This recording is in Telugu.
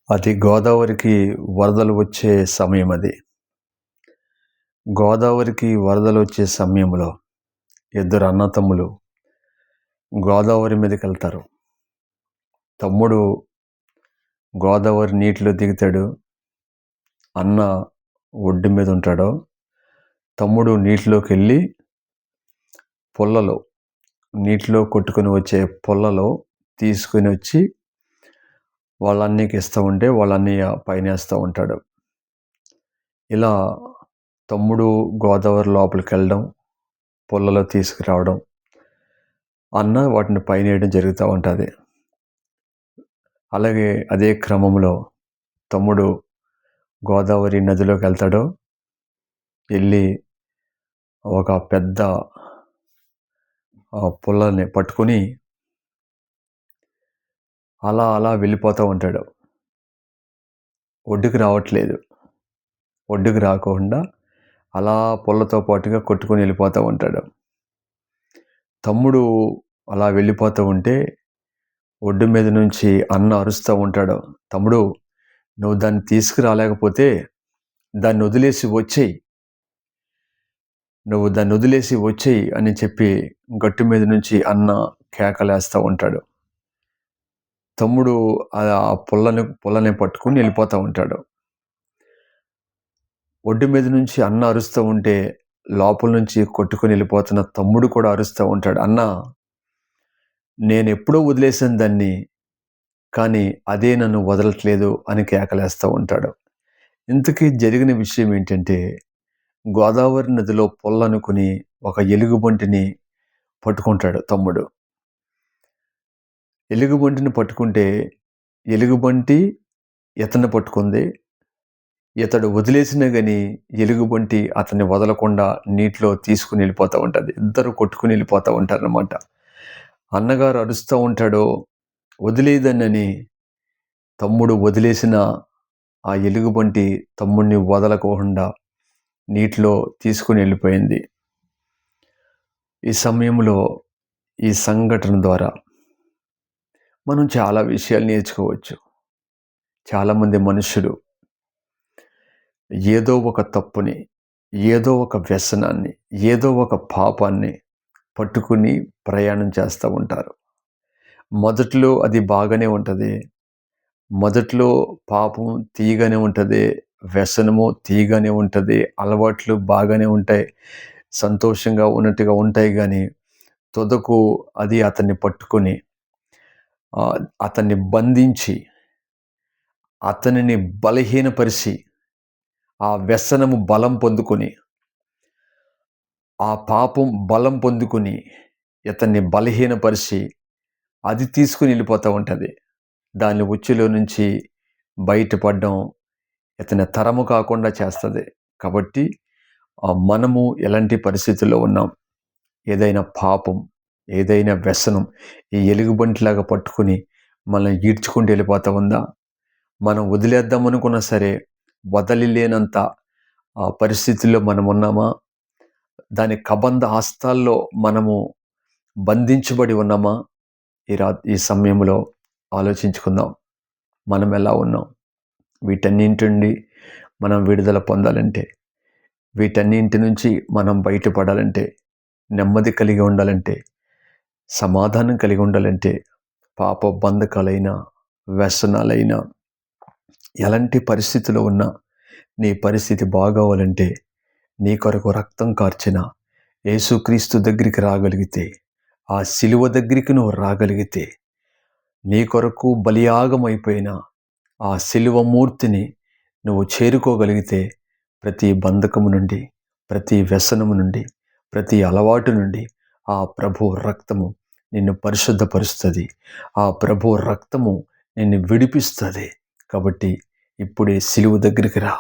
అది గోదావరికి వరదలు వచ్చే సమయం అది. గోదావరికి వరదలు వచ్చే సమయంలో ఇద్దరు అన్నతమ్ములు గోదావరి మీదకెళ్తారు. తమ్ముడు గోదావరి నీటిలో దిగుతాడు. అన్న ఒడ్డు మీద ఉంటాడు. తమ్ముడు నీటిలోకెళ్ళి నీటిలో కొట్టుకొని వచ్చే పుల్లలో తీసుకొని వచ్చి వాళ్ళ అన్నయ్యకి ఇస్తూ ఉంటే వాళ్ళ అన్నయ్య పైనేస్తూ ఉంటాడు. ఇలా తమ్ముడు గోదావరి లోపలికి వెళ్ళడం, పుల్లలో తీసుకురావడం, అన్న వాటిని పైన వేయడం జరుగుతూ ఉంటుంది. అలాగే అదే క్రమంలో తమ్ముడు గోదావరి నదిలోకి వెళ్తాడు. వెళ్ళి ఒక పెద్ద పుల్లని పట్టుకొని అలా అలా వెళ్ళిపోతూ ఉంటాడు. ఒడ్డుకు రావట్లేదు. ఒడ్డుకు రాకుండా అలా పుల్లతో పాటుగా కొట్టుకొని వెళ్ళిపోతూ ఉంటాడు. తమ్ముడు అలా వెళ్ళిపోతూ ఉంటే ఒడ్డు మీద నుంచి అన్న అరుస్తూ ఉంటాడు, తమ్ముడు నువ్వు దాన్ని తీసుకురాలేకపోతే దాన్ని వదిలేసి వచ్చేయి, నువ్వు దాన్ని వదిలేసి వచ్చేయి అని చెప్పి గట్టు మీద నుంచి అన్న కేకలేస్తూ ఉంటాడు. తమ్ముడు ఆ పుల్లని పట్టుకుని వెళ్ళిపోతూ ఉంటాడు. ఒడ్డు మీద నుంచి అన్న అరుస్తూ ఉంటే లోపల నుంచి కొట్టుకుని వెళ్ళిపోతున్న తమ్ముడు కూడా అరుస్తూ ఉంటాడు, అన్న నేను ఎప్పుడో వదిలేసాను దాన్ని, కానీ అదే నన్ను వదలట్లేదు అని కేకలేస్తూ ఉంటాడు. ఇంతకీ జరిగిన విషయం ఏంటంటే, గోదావరి నదిలో పుల్లనుకుని ఒక ఎలుగుబంటిని పట్టుకుంటాడు తమ్ముడు. ఎలుగుబంటిని పట్టుకుంటే ఎలుగుబంటి ఇతన్ని పట్టుకుంది. ఇతడు వదిలేసినా కానీ ఎలుగుబంటి అతన్ని వదలకుండా నీటిలో తీసుకుని వెళ్ళిపోతూ ఉంటుంది. ఇద్దరు కొట్టుకుని వెళ్ళిపోతూ ఉంటారన్నమాట. అన్నగారు అరుస్తూ ఉంటాడు, వదిలేదన్నని. తమ్ముడు వదిలేసిన ఆ ఎలుగుబంటి తమ్ముడిని వదలకుండా నీటిలో తీసుకుని వెళ్ళిపోయింది. ఈ సమయంలో ఈ సంఘటన ద్వారా మనం చాలా విషయాలు నేర్చుకోవచ్చు. చాలామంది మనుషులు ఏదో ఒక తప్పుని, ఏదో ఒక వ్యసనాన్ని, ఏదో ఒక పాపాన్ని పట్టుకుని ప్రయాణం చేస్తూ ఉంటారు. మొదట్లో అది బాగానే ఉంటుంది. మొదట్లో పాపం తీయగానే ఉంటుంది, వ్యసనము తీయగానే ఉంటుంది, అలవాట్లు బాగానే ఉంటాయి, సంతోషంగా ఉన్నట్టుగా ఉంటాయి. కానీ తుదకు అది అతన్ని పట్టుకొని అతన్ని బంధించి అతనిని బలహీనపరిచి ఆ వ్యసనము బలం పొందుకొని, ఆ పాపం బలం పొందుకొని ఇతన్ని బలహీనపరిచి అది తీసుకుని వెళ్ళిపోతూ ఉంటుంది. దాని ఉచ్చులో నుంచి బయటపడడం ఇతని తరము కాకుండా చేస్తుంది. కాబట్టి మనము ఎలాంటి పరిస్థితుల్లో ఉన్నాం, ఏదైనా పాపం, ఏదైనా వ్యసనం ఈ ఎలుగుబంటిలాగా పట్టుకుని మనల్ని ఈడ్చుకుంటూ వెళ్ళిపోతూ ఉందా? మనం వదిలేద్దాం అనుకున్నా సరే వదలిలేనంత పరిస్థితుల్లో మనం ఉన్నామా? దాని కబంధ హస్తాల్లో మనము బంధించబడి ఉన్నామా? ఈ సమయంలో ఆలోచించుకుందాం. మనం ఎలా ఉన్నాం? వీటన్నింటి నుండి మనం విడుదల పొందాలంటే, వీటన్నింటి నుంచి మనం బయటపడాలంటే, నెమ్మది కలిగి ఉండాలంటే, సమాధానం కలిగి ఉండాలంటే, పాప బంధకాలైనా వ్యసనాలైనా ఎలాంటి పరిస్థితిలో ఉన్నా నీ పరిస్థితి బాగోవాలంటే నీ కొరకు రక్తం కార్చిన యేసుక్రీస్తు దగ్గరికి రాగలిగితే, ఆ సిలువ దగ్గరికి నువ్వు రాగలిగితే, నీ కొరకు బలియాగం అయిపోయిన ఆ సిలువ మూర్తిని నువ్వు చేరుకోగలిగితే, ప్రతి బంధకము నుండి, ప్రతి వ్యసనము నుండి, ప్రతి అలవాటు నుండి ఆ ప్రభు రక్తము నిన్ను పరిశుద్ధపరుస్తుంది. ఆ ప్రభు రక్తము నిన్ను విడిపిస్తుంది. కాబట్టి ఇప్పుడే సిలువ దగ్గరికి రా.